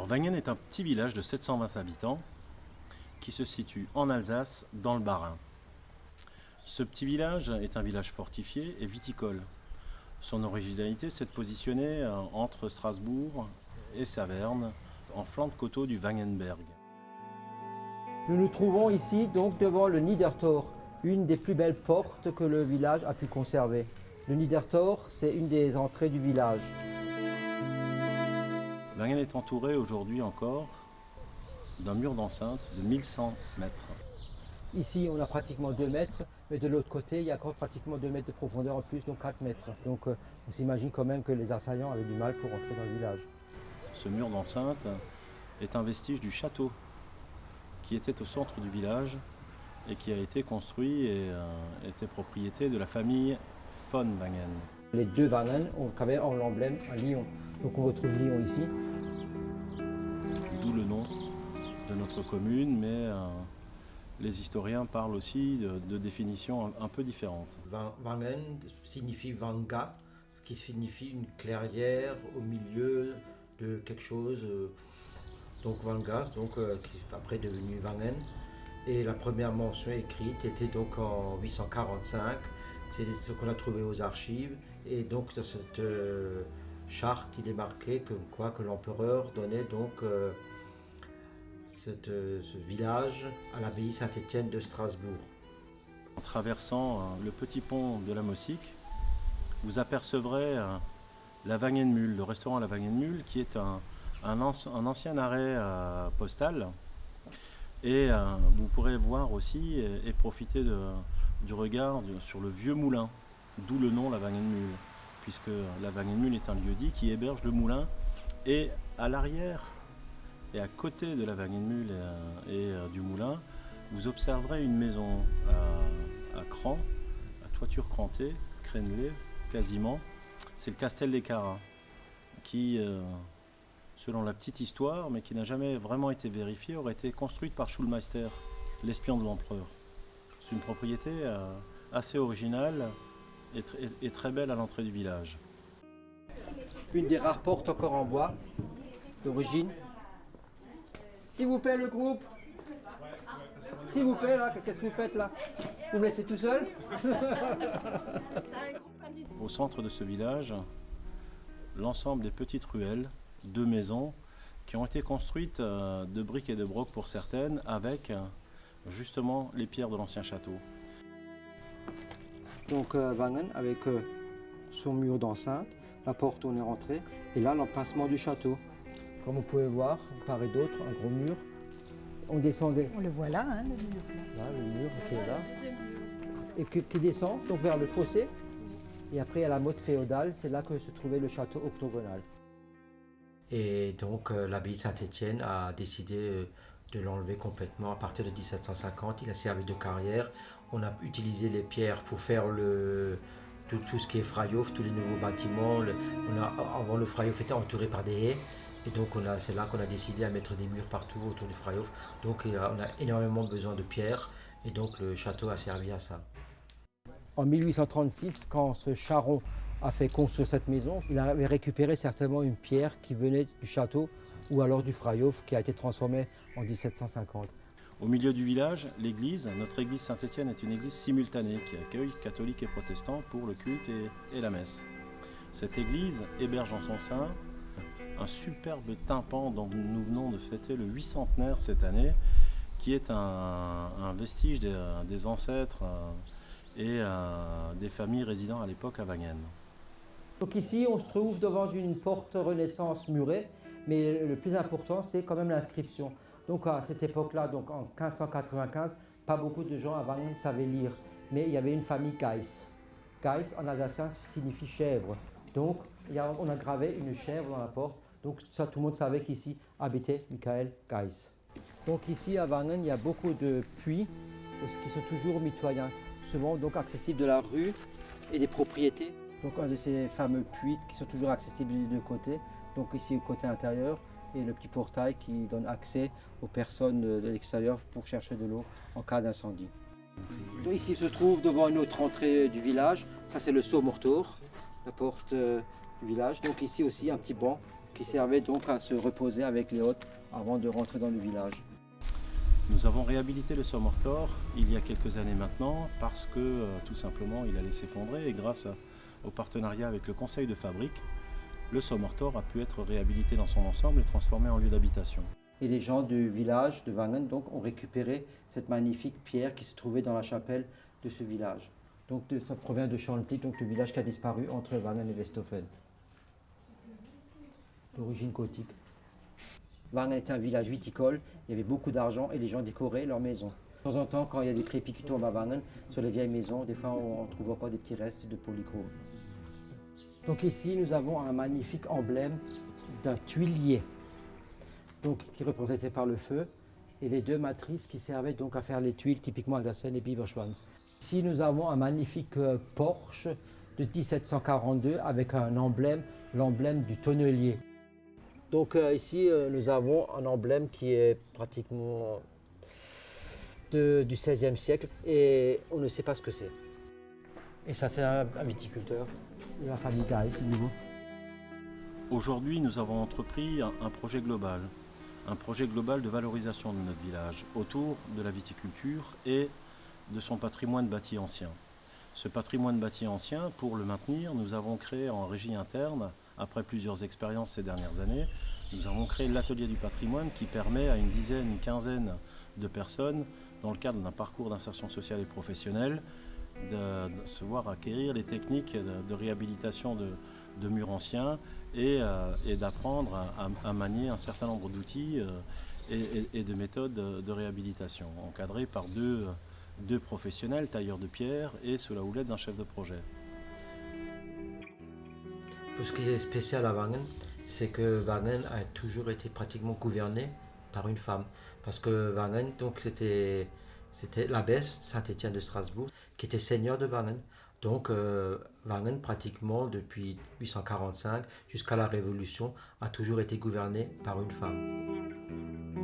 Alors Wangen est un petit village de 720 habitants qui se situe en Alsace, dans le Bas-Rhin. Ce petit village est un village fortifié et viticole. Son originalité, c'est de positionner entre Strasbourg et Saverne, en flanc de coteau du Wangenberg. Nous nous trouvons ici donc devant le Niedertor, une des plus belles portes que le village a pu conserver. Le Niedertor, c'est une des entrées du village. Wangen est entouré aujourd'hui encore d'un mur d'enceinte de 1100 mètres. Ici, on a pratiquement 2 mètres, mais de l'autre côté, il y a encore pratiquement 2 mètres de profondeur en plus, donc 4 mètres. Donc on s'imagine quand même que les assaillants avaient du mal pour entrer dans le village. Ce mur d'enceinte est un vestige du château qui était au centre du village et qui a été construit et était propriété de la famille von Wangen. Les deux Wangen ont travaillé en l'emblème à Lyon. Donc on retrouve Lyon ici. D'où le nom de notre commune, mais les historiens parlent aussi de définitions un peu différentes. Wangen signifie Vanga, ce qui signifie une clairière au milieu de quelque chose. Donc Vanga, qui est après devenu Wangen. Et la première mention écrite était donc en 845. C'est ce qu'on a trouvé aux archives. Et donc dans cette charte, il est marqué comme quoi que l'empereur donnait donc ce village à l'abbaye Saint-Étienne de Strasbourg. En traversant le petit pont de la Mossique, vous apercevrez la Wangenmühle, le restaurant La Wangenmühle, qui est un ancien arrêt postal. Et vous pourrez voir aussi et profiter du regard sur le vieux moulin, d'où le nom La Wangenmühle, puisque La Wangenmühle est un lieu-dit qui héberge le moulin. Et à l'arrière et à côté de La Wangenmühle et du moulin, vous observerez une maison à cran, à toiture crantée, crénelée quasiment. C'est le Castel des Carats, qui, selon la petite histoire, mais qui n'a jamais vraiment été vérifiée, aurait été construite par Schulmeister, l'espion de l'empereur. C'est une propriété assez originale et très belle à l'entrée du village. Une des rares portes encore en bois d'origine. S'il vous plaît le groupe. S'il vous plaît, là, qu'est-ce que vous faites là? Vous me laissez tout seul? Au centre de ce village, l'ensemble des petites ruelles, 2 maisons, qui ont été construites de briques et de brocs pour certaines, avec justement les pierres de l'ancien château. Donc Wangen avec son mur d'enceinte, la porte où on est rentré, et là l'emplacement du château. Comme vous pouvez voir, de part et d'autre, un gros mur. On descendait. On le voit là, hein, le mur. Là, le mur qui est là. Et qui descend donc vers le fossé. Et après à la motte féodale, c'est là que se trouvait le château octogonal. Et donc l'abbaye Saint-Étienne a décidé de l'enlever complètement à partir de 1750. Il a servi de carrière. On a utilisé les pierres pour faire tout ce qui est Freihof, tous les nouveaux bâtiments. Avant le Freihof était entouré par des haies. Et donc c'est là qu'on a décidé à mettre des murs partout autour du Freihof. Donc on a énormément besoin de pierres. Et donc le château a servi à ça. En 1836, quand ce charron a fait construire cette maison, il avait récupéré certainement une pierre qui venait du château ou alors du Freihof qui a été transformée en 1750. Au milieu du village, l'église, notre église Saint-Étienne est une église simultanée qui accueille catholiques et protestants pour le culte et la messe. Cette église héberge en son sein un superbe tympan dont nous venons de fêter le 800e cette année, qui est un vestige des ancêtres et des familles résidant à l'époque à Wangen. Donc ici, on se trouve devant une porte Renaissance murée, mais le plus important, c'est quand même l'inscription. Donc à cette époque-là, donc en 1595, pas beaucoup de gens à Wangen savaient lire, mais il y avait une famille Geiss. Geiss en alsacien signifie chèvre. Donc on a gravé une chèvre dans la porte. Donc ça, tout le monde savait qu'ici habitait Michael Geiss. Donc ici à Wangen, il y a beaucoup de puits qui sont toujours mitoyens, souvent donc accessibles de la rue et des propriétés. Donc un de ces fameux puits qui sont toujours accessibles des deux côtés. Donc ici au côté intérieur et le petit portail qui donne accès aux personnes de l'extérieur pour chercher de l'eau en cas d'incendie. Ici se trouve devant une autre entrée du village, ça c'est le Saut-Mortor, la porte du village. Donc ici aussi un petit banc qui servait donc à se reposer avec les hôtes avant de rentrer dans le village. Nous avons réhabilité le Sommertor il y a quelques années maintenant parce que tout simplement il allait s'effondrer et grâce au partenariat avec le conseil de fabrique, le Sommertor a pu être réhabilité dans son ensemble et transformé en lieu d'habitation. Et les gens du village de Wangen donc, ont récupéré cette magnifique pierre qui se trouvait dans la chapelle de ce village. Donc ça provient de Schornplik, donc le village qui a disparu entre Wangen et Westhofen. D'origine gothique. Wangen était un village viticole, il y avait beaucoup d'argent et les gens décoraient leurs maisons. De temps en temps, quand il y a des crépits qui tombent à Wangen, sur les vieilles maisons, des fois on trouve encore des petits restes de polychrome. Donc ici, nous avons un magnifique emblème d'un tuilier, donc, qui est représenté par le feu, et les deux matrices qui servaient donc à faire les tuiles, typiquement Alsaciennes et Biberschwanz. Ici, nous avons un magnifique Porsche de 1742 avec un emblème, l'emblème du tonnelier. Donc ici, nous avons un emblème qui est pratiquement du XVIe siècle et on ne sait pas ce que c'est. Et ça, c'est un viticulteur de la famille Gaïs, nouveau. Aujourd'hui, nous avons entrepris un projet global de valorisation de notre village autour de la viticulture et de son patrimoine bâti ancien. Ce patrimoine bâti ancien, pour le maintenir, nous avons créé en régie interne, après plusieurs expériences ces dernières années, nous avons créé l'atelier du patrimoine qui permet à une dizaine, une quinzaine de personnes, dans le cadre d'un parcours d'insertion sociale et professionnelle, de se voir acquérir les techniques de réhabilitation de murs anciens et d'apprendre à manier un certain nombre d'outils et de méthodes de réhabilitation, encadrés par deux professionnels, tailleurs de pierre et sous la houlette d'un chef de projet. Tout ce qui est spécial à Wangen, c'est que Wangen a toujours été pratiquement gouverné par une femme. Parce que Wangen, donc c'était l'abbesse Saint-Étienne de Strasbourg qui était seigneur de Wangen. Donc Wangen, pratiquement depuis 845 jusqu'à la Révolution, a toujours été gouverné par une femme.